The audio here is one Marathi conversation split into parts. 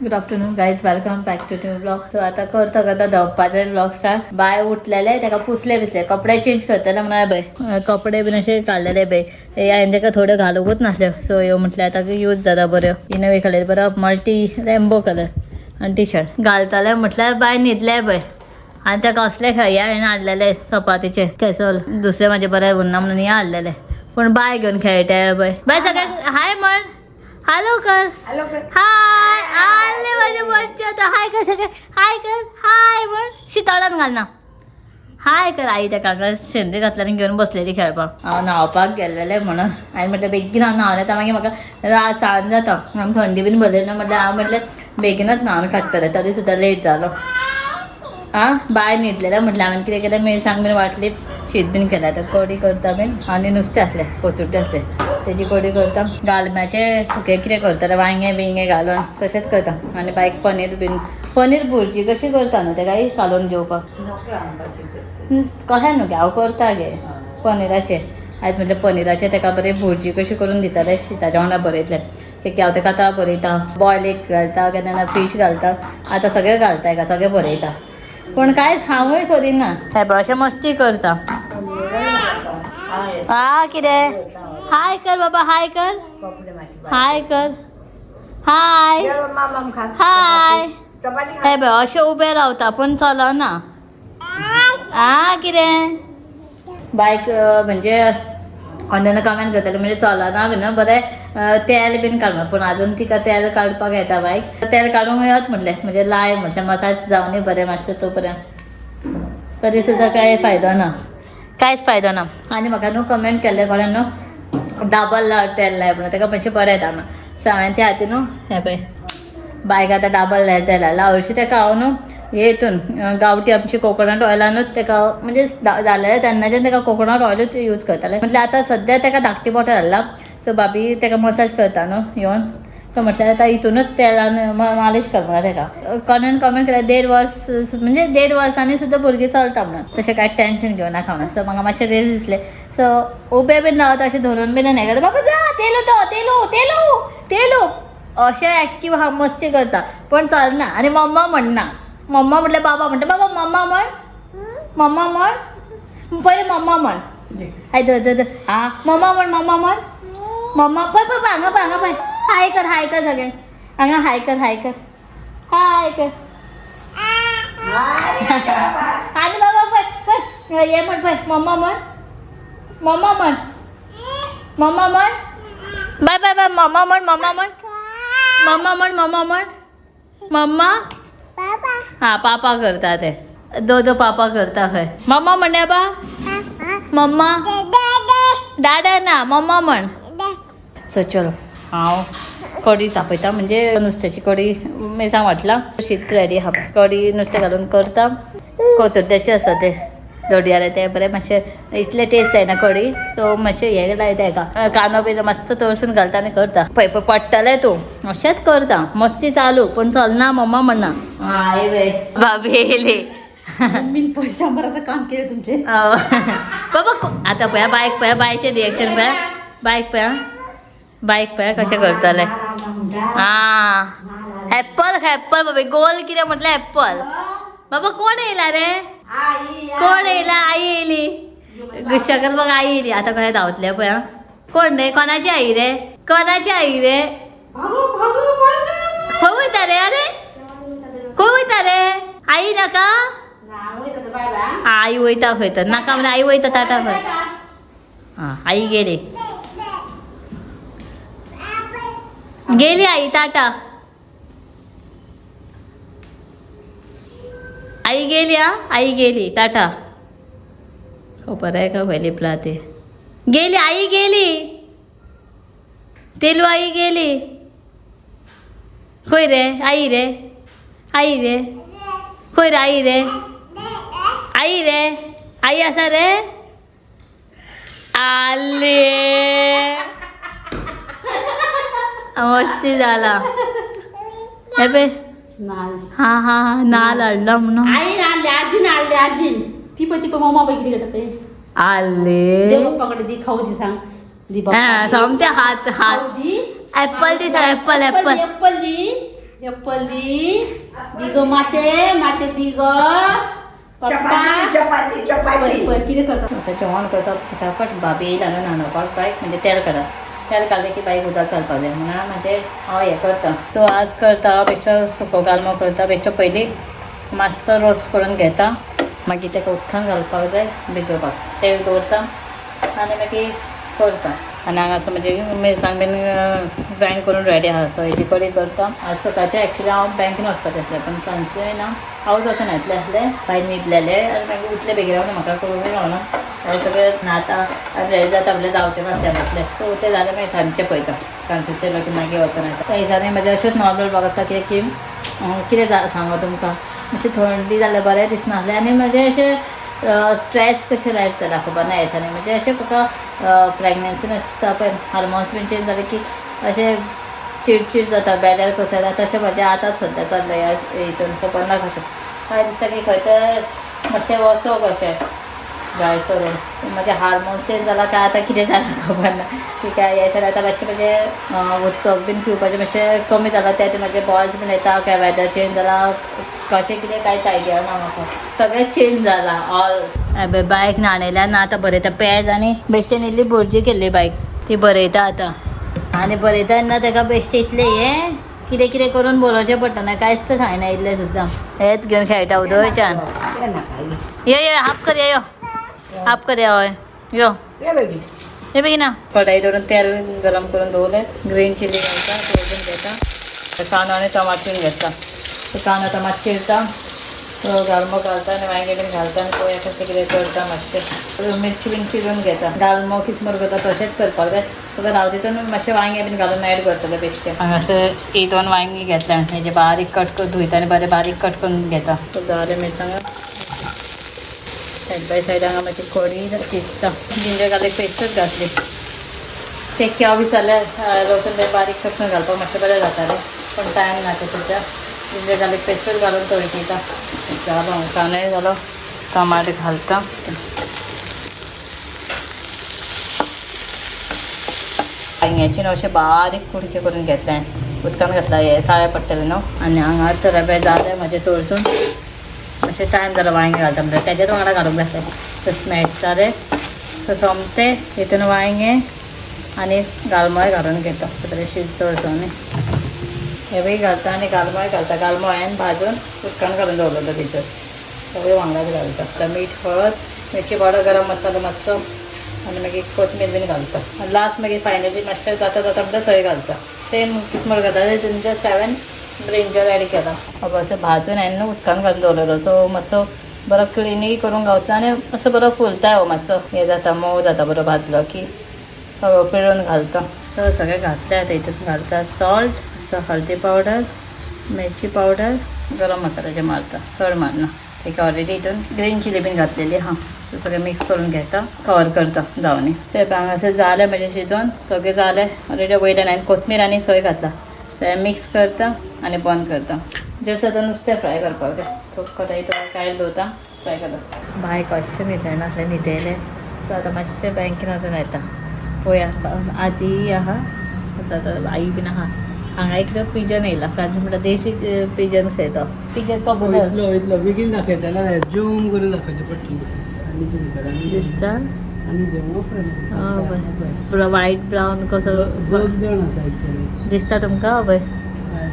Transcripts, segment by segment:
Good afternoon guys, welcome back to new blog. So आता करता करता दपारचे ब्लॉग स्टार्ट. बाय उठलेले ताका पुसले बिसले कपडे चेंज करताना म्हणा बाय कपडे बीन असे काडलेले बाय हांवें ताका थोडे घालूंकूच नासले. सो ह्यो म्हटल्यार आतां यूज जाता बऱ्यो. हिने खाले बरो मल्टी रेम्बो कलर आनी टी शर्ट घालताले म्हटल्यार बाय न्हिदले बाय. आनी ताका असले हे हांवें हाडलेले चपातीचे केसोल दुसरे म्हाजे बरें उरना म्हणून हे हाडलेले. पण बाय घेवन खेळटाय बाय. बाय सगळ्यांक हाय म्हण. हॅलो कर. हाय आले माझे बच्चे. आता हाय कर सगळे. हाय कर. हाय म्हण. शितळान घाल ना. हाय कर. आई त्या कांगरा शेंद्री घातल्याने घेऊन बसलेली खेळपाक. हांव न्हांवपाक गेल्लेले म्हणून हांवें म्हटलें बेगीन हांव न्हांवलें तर मागीर म्हाका सांज जाता आनी थंडी बीन बरयली ना म्हटल्यार हांव म्हटलें बेगीनच न्हांवन काडटलें तरी सुद्दां लेट जालो. बाय न्हिदलेलें म्हटलें हांवें कितें केलें मिरसांग बीन वाटली शीत बीन केलें आतां कडी करता बीन आनी नुस्तें आसलें कोचुड्डे आसले तेजी कडी करता. गालम्याचे सुके कितें करतलें वांगे बिंगे घालून तशेंच करता. आनी बायक पनीर भुर्जी कशी करता न्हू तेका काडून जेवपाक कशें न्हू गे हांव करता गे पनीराचे. आयज म्हटलें पनीराचे तेका बरी भुर्जी कशी करून दिताले शिताच्या वांगडा बरयतलें. की हांव तेका आतां बरयता बॉयल एक घालता केन्ना फीश घालता आतां सगळें घालता हेका सगळें बरयता. पण काय खावूय सोदिना हे अशें मस्ती करता. कितें हाय कर बाबा. हाय कर. हाय कर. हाय हाय. हे बघ अशें उबे रावता पण चलना. कितें बायक म्हणजे अन्नान कमेंट करताले म्हणजे चलना बीन बरें तेल बीन काडून. पूण आजून तिका तेल काडपाक येता बायक. तेल काडूंक येत म्हटलें म्हणजे लाय म्हटलें मसाज जावनी बरें मातशें तो पर्यंत तरी सुद्दां कांय फायदो ना. कांयच फायदो ना. आनी म्हाका न्हू कमेंट केल्ले कोणें न्हू डाबल तेल लाय म्हणून तेका मातशें बरें येता म्हणून. सो हांवें त्या खातीर न्हू हें पळय बायक आतां डाबल तेल लायला. हरशीं तेका हांव न्हू हेतून गांवठी आमची कोकोनट ऑयलानूच तेका म्हणजे जालें तेन्नाच्यान तेका कोकोनट ऑयलूच यूज करतालें. म्हटल्यार आतां सद्या तेका धाकटी बॉटल हाडला. सो भाभी तेका मसाज करता न्हू येवन. सो म्हटल्यार आतां हितूनच तेलान मालीश कर म्हणून तेका. कोणेन कमेंट केलें 1.5 वर्स म्हणजे 1.5 वर्सांनी सुद्दां भुरगीं चलता म्हणून. तशें कांय टेंशन घेवनाका म्हणून. सो म्हाका मातशें रेल दिसलें. सो उबे बीन रावता अशें धरून बीन हें करता बाबा जा तेलू तो तेलू तेलू तेलू अशें एक्टीव हा मस्ती करता पण चलना. आनी मम्मा म्हणना. मम्मा म्हटल्यार बाबा म्हणटा बाबा मम्मा म्हण. मम्मा म्हण पयलीं मम्मा म्हण. आयद मम्मा म्हण. मम्मा म्हण. मम्मा पय पय पय हांगा पय हांगा पय. हाय कर. हाय कर सगळे हांगा. हाय कर. हाय कर. हाय कर. आनी बाबा पय पय हे म्हण पय मम्मा म्हण. मम्मा म्हण. मम्मा म्हण. बाय बाय बाय मम्मा म्हण. मम्मा म्हण. मम्मा म्हण. मम्मा म्हण. मम्मा पापा करता ते दो पापा करता खंय. मम्मा म्हण बा. मम्मा दादा ना मम्मा म्हण. सो चलो हांव कडी तापयता म्हणजे नुस्त्याची कडी मिरसांग वाटला शीत रेडी आहा. कडी नुस्तें घालून करता. कोचुड्ड्याचें आसा ते दोडयारे ते बरें मातशें इतलें टेस्ट जायना कडी. सो मातशें हें लायता हेका कांदो बी मातसो तळसून घालता आनी करता. पळय पळय पडटलें तूं अशेंच करता मस्ती चालू पण चलना मम्मा म्हणना. हाय वे भाभी येयली. मम्मीन पैशांबराचं काम केलं तुमचे. बाबा आतां पळया बायक पळया बायचें रिएक्शन पळया. बायक पळया. बायक पळया कशें करतलें. एप्पल एप्पल बाबा गोल कितें म्हटलें एप्पल. बाबा कोण येयला रे. कोण येयला. आई येयली. गुस्सा कर बघ आई येयली. आता कशें धांवतले पळय. कोण रे. कोणाची आई रे. कोणाची आई रे. खंय वयता रे. अरे खंय वयता रे. आई नाका. आई वयता खंय तर नाका म्हणजे आई वयता टाटा खंय. आई गेली. गेली आई टाटा. आई गेली. आई गेली टाटा. खबर आहे का व्हायली प्ला ते गेली. आई गेली. तेलू आई गेली. खंय रे. आई रे. आई रे. खंय रे. आई रे. आई रे. आई आसा रे. आले मस्ती झाला. हे बे हा नाल हाडला म्हणून. आई नाडले आजीन हाडले आजीन. ती पण मम्मा पैकी घेता पे. आले देव पप्पाकडे दी खाऊ दी सांग. दी बाबा. समते हात हात. ऍपल दी सांग. ऍपल ऍपल ऍपल दी. एप्पली दिग माते माते दिग पप्पा पळय कितें करता आता जेवण करता फटाफट बाबी येयला न्हू न्हाणोवपाक बायक म्हणजे तेल काडा तेल काडलें की बायक उदक घालपाक जाय म्हणून म्हणजे हांव हें करता सो आज करता हांव बेश्टो सुको गालमो करता बेश्टो पयलीं मातसो रोस्ट करून घेता मागीर तेका उदकान घालपाक जाय भिजोवपाक तेल दवरता आनी मागीर करता आनी हांगा असो म्हणजे मिरसांग बीन ग्रायंड करून रेडी आहा सो हेजी कडी करता आज सकाळचें एक्चुली हांव बँकेन वचपाचें आसलें पण सांजचें ना हांवूच वचून येतलें आसलें भायर न्हिदलेलें आनी मागीर उठलें बेगीन रावलें म्हाका कळूंकूय रावना हांव सगळें न्हाता आनी रेडी जाता म्हणल्यार जावचें नासलें म्हटलें सो तें जालें मागीर सांजचें पळयता सांजचें येयलो की मागीर वचून येता त्या दिसांनी म्हजें अशेंच नॉर्मल ब्लॉग आसता कित्याक की कितें सांगो तुमकां मातशें थंडी जाल्यार बरें दिसना आसलें आनी म्हजें अशें स्ट्रेस कशें लायफ जाला खबर ना ह्या दिसांनी म्हणजे अशें म्हाका प्रेग्नन्सीन आसता पळय हार्मोन्स बीन चेंज जाले की अशें चिडचिड जाता बेजार कसो येता तशें म्हजें आतांच सद्या चल्लें ह्या हितून खबर ना कशें काय दिसता की खंय तर मातशें वचो कशें भायर सरून म्हजें हार्मोन्स चेंज जाला काय आतां कितें जालां खबर ना की काय ह्या दिसांनी आतां मातशें म्हजें उदक बीन पिवपाचें मातशें कमी जालां तें म्हजे बॉल्स बीन येता काय वेदर चेंज जाला कशें कितें कांयच आयडिया ना म्हाका सगळें चेंज जाला ऑल बायक न्हाणयल्यान आतां बरयता पेज आनी बेश्टेन इल्ली भुरजी केल्ली बायक ती बरयता आतां आनी बरयता तेन्ना ताका बेश्टें इतलें हें कितें कितें करून बरोवचें पडटा ना कांयच खायना इल्लें सुद्दां हेंच घेवन खेळटा उदयच्यान यो यो हाफ करया यो हाफ करया हय यो हे बेगिना कढाई दवरून तेल गरम करून दवरलें ग्रीन चिली घालता दवरून घेता कांदो आनी टमाट घेता कांदो टमाट चिरता गालमो घालता आनी वांयगें बीन घालता आनी पळोवया कशें कितें करता मातशें मिरची बीन चिरून घेता गालमो किसमूर करता तशेंच करपाक जाय सो हांव तितून मातशें वांयगें बीन घालून ऍड करतलें बेश्टें हांगासर एक दोन वांयगीं घेतल्या हेजे बारीक कट करून धुयता आनी बरें बारीक कट करून घेता सो जालें मिरसांग सायड बाय सायड हांगा मातशी कडी शिजता जिंजर गार्लीक पेस्टूच घातली ते केव्हा विसरलें लसूण बी बारीक कट करून घालपाक मातशें बरें जातालें पण टायम ना तेच्या जिंजर गार्लीक पेस्टूच घालून तळटयता जालो कांदोय जालो टमाट घालता वांयग्याची न्हू अशें बारीक कुडके करून घेतलें उदकान घातला हे काळें पडटलें न्हू आनी हांगासर रबे जालें म्हाजें तळसून अशें टायम जालो वांयगें घालता म्हणजे तेज्याच वांगडा घालूंक जाय सो स्मॅश जालें सो सोमतें हितून वांयगें आनी गालमोय घालून घेता सो बरें शिजता तळसून हे बी घालता आनी गालमोय घालता गालमो हांवें भाजून उदकान घालून दवरलो भितर सगळें वांगडाच घालता मीठ हळद मिरची पावडर गरम मसालो मातसो आनी मागीर कोथमीर बीन घालता आनी लास्ट मागीर फायनली मातशें जाता म्हणटा सोय घालता सेम किसमूर घालता जस्ट हांवें ब्रिंजल ऍड केला अब असं भाजून हांवें न्हू उदकान घालून दवरलेलो सो मातसो बरो क्लिनूय करून गावता आनी मातसो बरो फुलता हो मातसो हें जाता मोव जाता बरो भाजलो की सगळो पिळून घालता सो सगळें घातलें आतां हितून घालता सॉल्ट हळदी पावडर मिरची पावडर गरम मसाल्याचें मारता चड मारना एक ऑलरेडी हितून ग्रीन चिली बीन घातलेली हां सो सगळें मिक्स करून घेता कवर करता जावनी सो हांगासर जालें म्हजें शिजोवन सगळें जालें ऑलरेडी वयल्यान हांवें कोथमीर आनी सोय घातला सो हें मिक्स करता आनी बंद करता जस्ट आतां नुस्तें फ्राय करपाक जाय सो कढाई तो कायल दवरता फ्राय करता भाय कशें न्हिदलें नासलें न्हिदयलें सो आतां मातशें बँकेन वचून येता पळोवया आदी आहा आतां आई बीन आहा हांगा एक पिजन येयला फ्रांस म्हणटा देसी पिजन खंय तो पिजन कबूतर इतलो बेगीन दाखयताना जूम करून दाखोवचें पडटलें आनी जूम कर आनी दिसता आनी जूम पुरो वायट ब्रावन कसो दोग जाण आसा एक्चुअली दिसता तुमकां पळय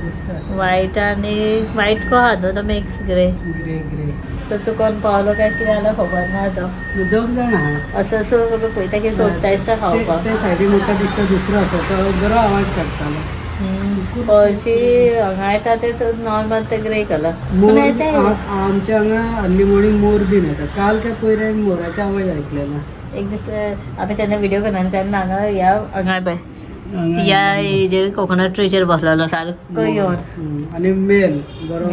दिसता वायट आनी वायट को आहा न्हू तो मिक्स ग्रे ग्रे ग्रे सो चुकोन पावलो काय कितें जाल्यार खबर ना तो दोग जाण आहा असो असो पळयता की सोदता दिसता खावपाक ते सायडीन म्हाका दिसता दुसरो आसा तो बरो आवाज काडटालो हरशीं हांगा येता ते नॉर्मल ते ग्रे कलर मोर आमच्या हांगा हाल्ली मॉर्निंग मोर बीन येता काल काय पयरे मोराचो आवाज आयकलेला एक दीस आमी तेन्ना व्हिडिओ करता तेन्ना हांगा ह्या हांगा पळय ह्या हेजेर कोकोनट ट्रीचेर बसलेलो सारको येवन आनी मेल बरो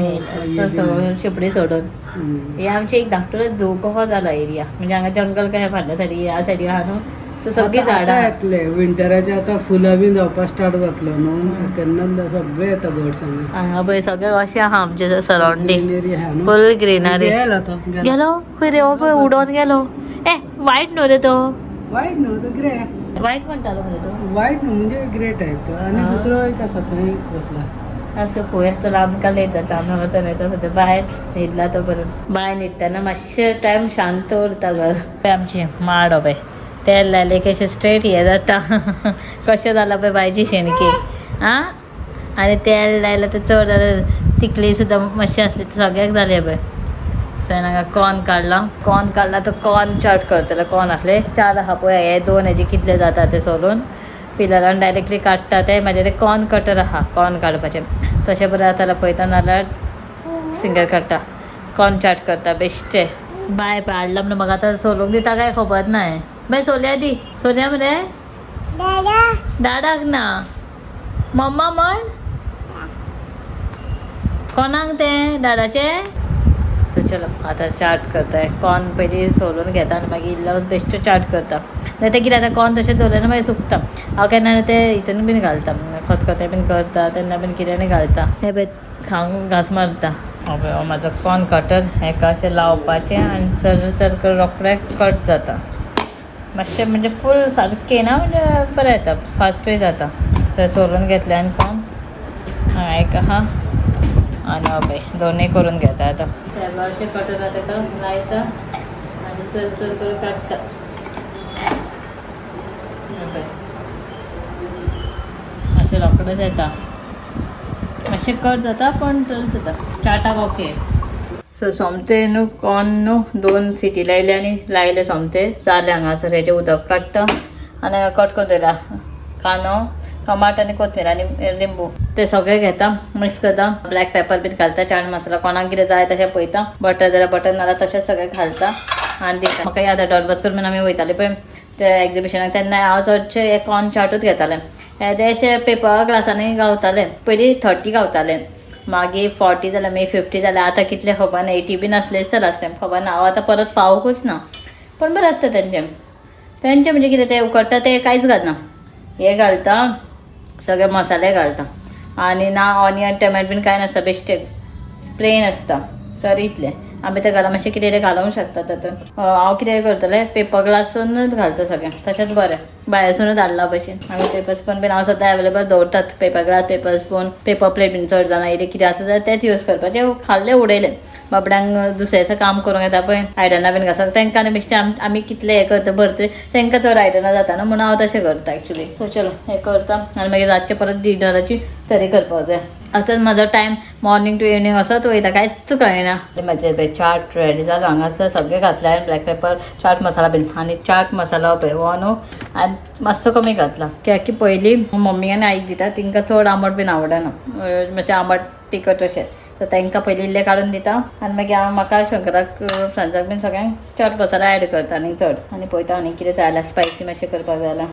शेपडी सोडून हे आमचे एक धाकटो झू कहो जाला एरिया म्हणजे हांगा जंगल काय फाटल्या सायडीन ह्या सायडीन आहा न्हू सो सगळीं झाडां येतले विंटराचे आतां फुलां बीन जावपाक स्टार्ट जातलो न्हू तेन्ना सगळे येता बर्ड्स हांगा पळय सगळें अशें आहा आमचे सरावंडींग ग्रीनरी आहा न्हू फुल ग्रीनरी गेलो गेलो खंय रे हो पळय उडोन गेलो वायट न्हू रे तो वायट न्हू तो ग्रे वायट म्हणटालो मरे तो वायट न्हू म्हणजे ग्रे टायप तो आनी दुसरो एक आसा थंय बसला असं पोह्याक तर आमकां लेट जाता आमी वचोन येता सद्या भायर न्हिदला तो परत भायर न्हिदताना मातशे टायम शांत उरता घर आमची माड हो बाय तेल लायले की अशें स्ट्रेट हे जाता कशें जाला पळय बायची शेणकी आं आनी तेल लायला तर चड जाल्यार तिकली सुद्दां मातशी आसली तर सगळ्याक जाले पळय सण हांगा कॉर्न काडला तो कॉर्न चाट करतले कॉर्न आसले 4 आहा पळय हे 2 हेजे कितले जाता ते सोलून पिलरान डायरेक्टली काडटा ते म्हाजे कॉर्न कटर आहा कॉर्न काडपाचें तशें बरें जाता जाल्यार पळयता नाल्यार सिंगर काडटा कॉर्न चाट करता बेश्टे बाय पळय हाडला म्हणून म्हाका आतां सोलूंक दिता काय खबर ना बाय सोल्या दी सोल्या मरे दादाक ना मम्मा म्हण कोणाक ते दादाचे सो चलो आतां चाट करता कॉर्न पयलीं सोलून घेता आनी मागीर इल्लो बेश्टो चाट करता नाल्यार ते कितें जाता कॉर्न तशें दवरलें मागीर सुकता हांव केन्ना ते हितून बीन घालता खतखतें बीन करता तेन्ना बीन कितें घालता हे पळय खावंक घास मारता हो म्हाजो कॉर्न कटर हेका अशें लावपाचें आनी चर करून रोखडें कट जाता मातशें म्हणजे फूल सारकें ना म्हणजे बरें येता फास्टूय जाता सोलून घेतले आनी कॉर्न एक आहा आनी हो पळय दोनूय करून घेता आतां अशें कटर ताका लायता आनी चर करून काडटा अशें रोखडेंच येता मातशें कट जाता पण तर सुद्दां चाटाक ओके सो सोमते न्हू कॉर्न न्हू 2 सिटी लायले आनी लायले सोमते जाले हांगासर हेजें उदक काडटा आनी कट करून दवरला कांदो टमाट आनी कोथमीर आनी लिंबू ते सगळें घेता मिक्स करता ब्लॅक पेपर बीन घालता चाट मसाला कोणाक कितें जाय तशें पळयता बटर जाल्यार बटर नाल्यार तशेंच सगळें घालता आनी दिता म्हाका याद डॉन बॉस्को बीन आमी वयताले पळय ते एग्जिबिशनाक तेन्ना हांव चडशें हे कॉर्न चाटूच घेतालें ते अशें पेपर ग्लासांनी गावताले पयलीं 30 गावताले मागीर 40 जाल्यार मागीर 50 जाल्यार आतां कितले खबर ना 80 बीन आसले दिसता लास्ट टायम खबर ना हांव आतां परत पावूंकूच ना पण बरें आसता तेंचें म्हणजे कितें ते उकडटा ते कांयच घालना हे घालता सगळे मसाले घालता आनी ना ऑनियन टमाट बीन कांय नासता बेश्टे प्लेन आसता तर इतलें आमी ते घाला मातशें कितें घालूंक शकता तातूंत हांव कितें करतलें पेपर ग्लासूनच घालता सगळें तशेंच बरें भायरसूनच हाडला भशेन आमी पेपर स्पून बीन हांव सद्दां अवेलेबल दवरतात paper glass paper spoon paper plate बीन चड जाणां येयले कितें आसा जाल्यार तेच यूज करपाचें खाल्लें उडयलें बाबड्यांक दुसऱ्या दिसा काम करूंक येता पळय आयदनां बीन घासप तांकां आनी बेश्टें आमी कितले हें करता भरते तांकां चड आयदनां जाता ना म्हणून हांव तशें करता एक्चुली सो चलो हें करता आनी मागीर रातचें परत डिनराची तरी करपाक जाय असोच म्हाजो टायम मॉर्निंग टू इवनिंग असोच वयता कांयच कळना म्हाजें पळय चाट रेडी जालो हांगासर सगळें घातलें हांवें black paper chaat masala bin आनी चाट मसाला पळय हो न्हू आनी मातसो कमी घातला कित्याक की पयलीं मम्मी आनी आईक दिता तांकां चड आंबट बीन आवडना मातशें आंबट तिखट अशें सो तांकां पयलीं इल्लें काडून दिता आनी मागीर हांव म्हाका शंकराक फ्रेंड्साक बीन सगळ्यांक चाट मसाला एड करता आनी चड आनी पळयता आनी कितें जाय जाल्यार स्पायसी मातशें करपाक जाय जाल्यार